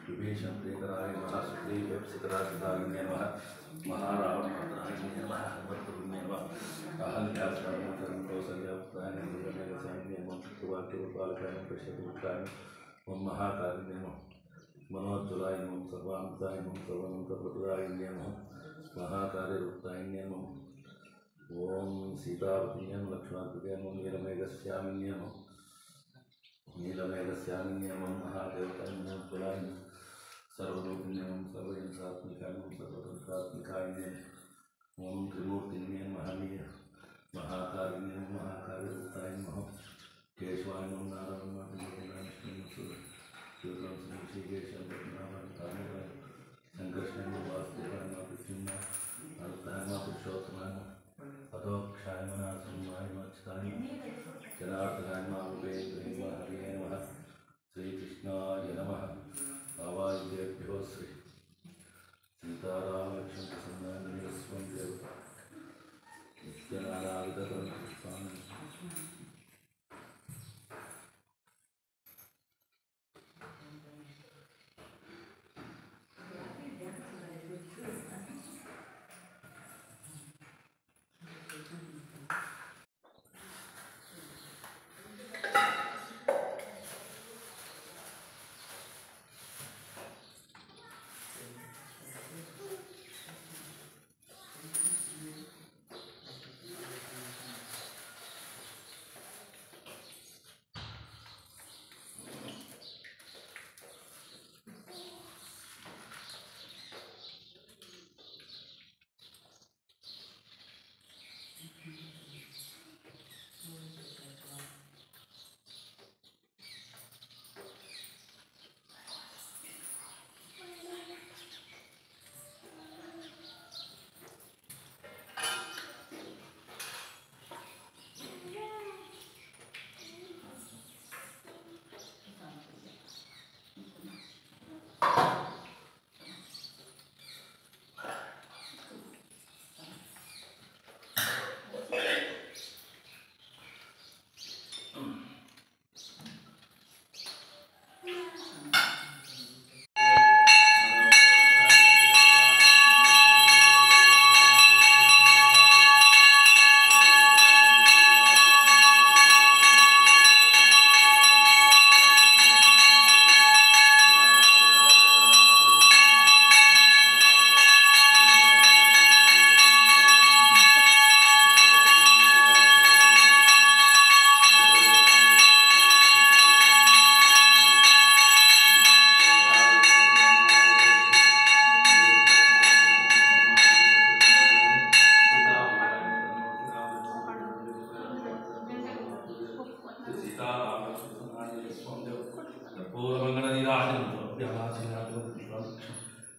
विभीषण प्रियकराय नमः सुग्रीवप्सितराजधारिणे नमः महारावणमर्दनाय नमः हनुमत्पुरुषे नमः अहल्यास्वामिकरं कौसल्यापुत्राय नमः पितृवाक्यपालकाय पश्यपुत्राय ओम महाकारिणे नमः मनोज्वलाय नमः सर्वामृताय नमः सर्वमंत्रप्रदाय नमः महाकार्यरूपाय नमः ओम सीतावतीय लक्ष्मणाकृते नमः नीलमेघश्यामिन्ये नमः नीलमेघश्यामिन्ये नमः महादेवताय नमः ज्वलाय नमः सर्वरूपिण्ये नमः सर्वयंत्रात्मिकाय नमः सर्वतन्त्रात्मिकाय नमः ओम त्रिमूर्तिन्ये नमः महाकारिणे नमः महाकार्यरूपाय नमः केशवाय नमः नारायणाय संकर्षण वासुदेवाय नमः कृष्णाय अर्थाय नमः पुरुषोत्तमाय नमः अधोक्षाय नमः संवाय नमः अच्युताय नमः जनार्दनाय नमः उपेन्द्राय नमः हरिये नमः श्रीकृष्णाय नमः आवाह्येभ्यो श्री सीताराम लक्ष्मण प्रसन्नाय स्वं देवता नित्यनारायण पुष्पाणि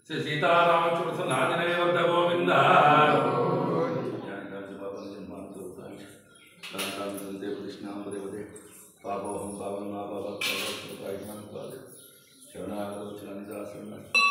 श्री सीतारामचंद्र गोविंद पापोहम पावन शरणागत